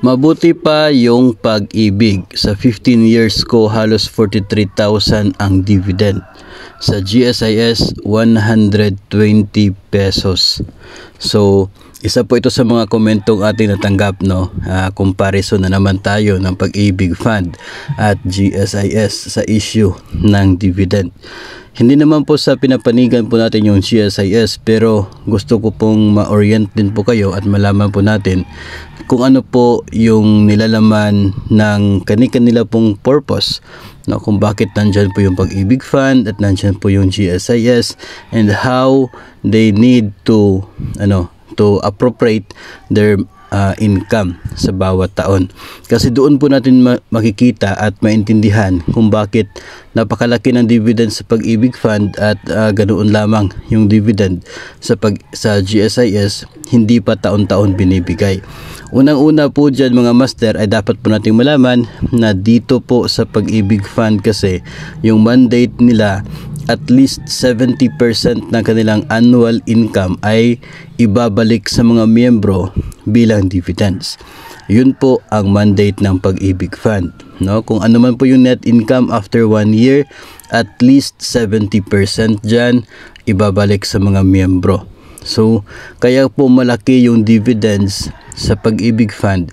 Mabuti pa yung Pag-ibig. Sa 15 years ko, halos 43,000 ang dividend. Sa GSIS, 120 pesos. So, isa po ito sa mga komentong ating natanggap, no? Comparison na naman tayo ng Pag-ibig Fund at GSIS sa issue ng dividend. Hindi naman po sa pinapanigan po natin yung GSIS, pero gusto ko pong ma-orient din po kayo at malaman po natin kung ano po yung nilalaman ng kanila pong purpose, no? Kung bakit nandyan po yung Pag-ibig Fund at nandyan po yung GSIS, and how they need to appropriate their income sa bawat taon. Kasi doon po natin makikita at maintindihan kung bakit napakalaki ng dividend sa Pag-ibig Fund at ganoon lamang yung dividend sa GSIS, hindi pa taon-taon binibigay. Unang-una po dyan mga master ay dapat po nating malaman na dito po sa Pag-ibig Fund kasi yung mandate nila, at least 70% ng kanilang annual income ay ibabalik sa mga miyembro bilang dividends. Yun po ang mandate ng Pag-ibig Fund, no? Kung ano man po yung net income after 1 year, at least 70% dyan ibabalik sa mga miyembro. So, kaya po malaki yung dividends sa Pag-ibig Fund.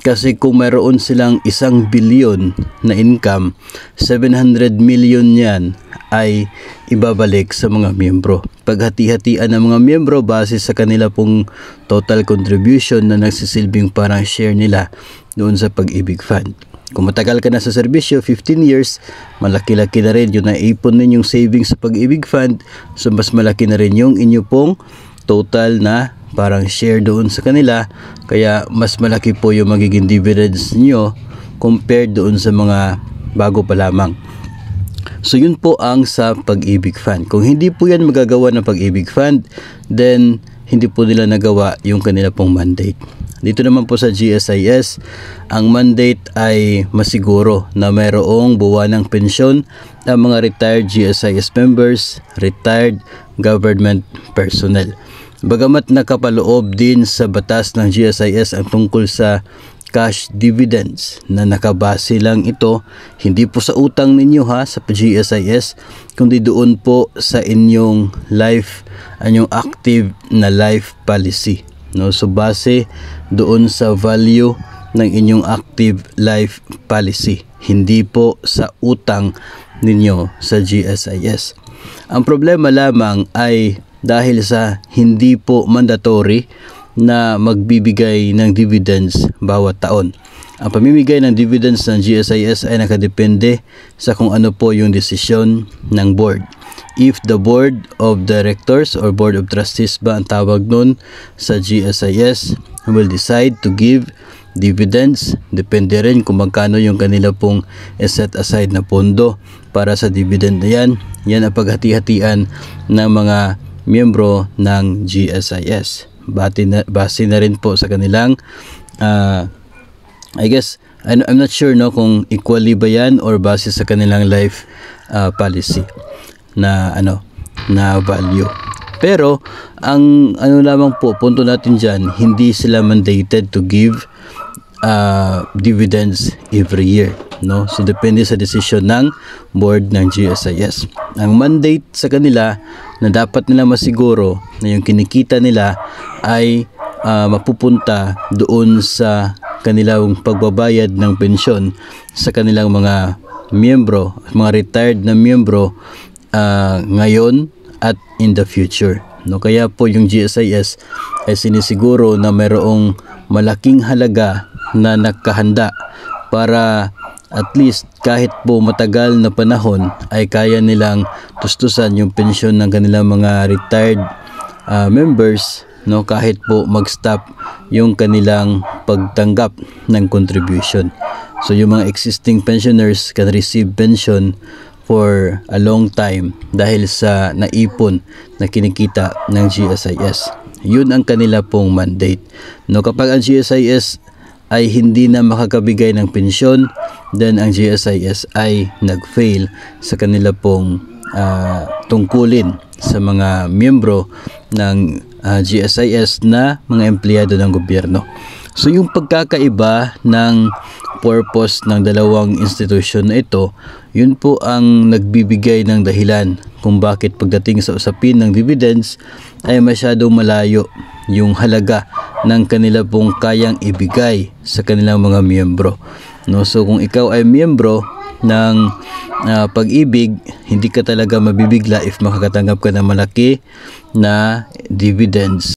Kasi kung mayroon silang 1 billion na income, 700 million yan ay ibabalik sa mga miyembro. Paghati-hatian ng mga miyembro base sa kanila pong total contribution na nagsisilbing parang share nila doon sa Pag-ibig Fund. Kung matagal ka na sa serbisyo, 15 years, malaki-laki na rin yung naipon ninyong savings sa Pag-ibig Fund. So mas malaki na rin yung inyo pong total na parang share doon sa kanila, kaya mas malaki po yung magiging dividends niyo compared doon sa mga bago pa lamang. So yun po ang sa Pag-ibig Fund. Kung hindi po yan magagawa ng Pag-ibig Fund, then hindi po nila nagawa yung kanila pong mandate. Dito naman po sa GSIS, ang mandate ay masiguro na mayroong buwanang pensyon ang mga retired GSIS members, retired government personnel. Bagamat nakapaloob din sa batas ng GSIS ang tungkol sa cash dividends na nakabase lang ito, hindi po sa utang ninyo sa GSIS, kundi doon po sa inyong active na life policy, no? So base doon sa value ng inyong active life policy, hindi po sa utang ninyo sa GSIS. Ang problema lamang ay dahil sa hindi po mandatory na magbibigay ng dividends bawat taon. Ang pamimigay ng dividends ng GSIS ay nakadepende sa kung ano po yung desisyon ng board. If the board of directors or board of trustees ba ang tawag nun sa GSIS will decide to give dividends, depende rin kung magkano yung kanila pong set aside na pondo para sa dividend na yan. Yan ang paghati-hatian ng mga miyembro ng GSIS. Base na rin po sa kanilang I guess, I'm not sure kung equally ba yan or base sa kanilang life policy na value. Pero ang lamang po punto natin dyan, hindi sila mandated to give dividends every year, no? So depende sa decision ng board ng GSIS. Ang mandate sa kanila na dapat nila masiguro na yung kinikita nila ay mapupunta doon sa kanilang pagbabayad ng pensyon sa kanilang mga miyembro, mga retired na miyembro ngayon at in the future, no? Kaya po yung GSIS ay sinisiguro na mayroong malaking halaga na nakahanda para at least kahit po matagal na panahon ay kaya nilang tustusan yung pensyon ng kanilang mga retired members, no? Kahit po mag-stop yung kanilang pagtanggap ng contribution. So yung mga existing pensioners can receive pension for a long time dahil sa naipon na kinikita ng GSIS. Yun ang kanila pong mandate, no? Kapag ang GSIS ay hindi na makakabigay ng pensyon, then ang GSIS ay nag-fail sa kanila pong tungkulin sa mga miyembro ng GSIS na mga empleyado ng gobyerno. So yung pagkakaiba ng purpose ng dalawang institusyon na ito, yun po ang nagbibigay ng dahilan kung bakit pagdating sa usapin ng dividends ay masyadong malayo yung halaga ng kanila pong kayang ibigay sa kanilang mga miyembro. No, so kung ikaw ay miyembro ng Pag-ibig, hindi ka talaga mabibigla if makakatanggap ka ng malaki na dividends.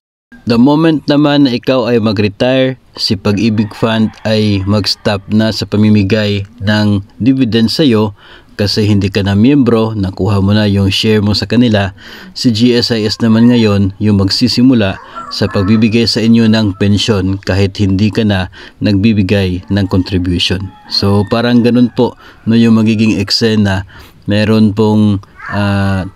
The moment naman na ikaw ay mag-retire, si Pag-ibig Fund ay mag-stop na sa pamimigay ng dividends sa iyo kasi hindi ka na miyembro, nakuha mo na yung share mo sa kanila. Si GSIS naman ngayon yung magsisimula sa pagbibigay sa inyo ng pensyon kahit hindi ka na nagbibigay ng contribution. So parang ganun po no, yung magiging eksena. Meron pong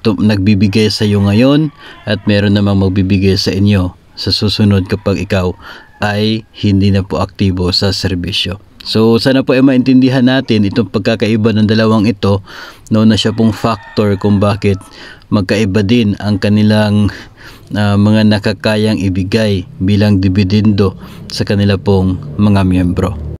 nagbibigay sa iyo ngayon at meron namang magbibigay sa inyo sa susunod kapag ikaw ay hindi na po aktibo sa serbisyo. So sana po ay maintindihan natin itong pagkakaiba ng dalawang ito, no, na siya pong factor kung bakit magkaiba din ang kanilang mga nakakayang ibigay bilang dividendo sa kanila pong mga miyembro.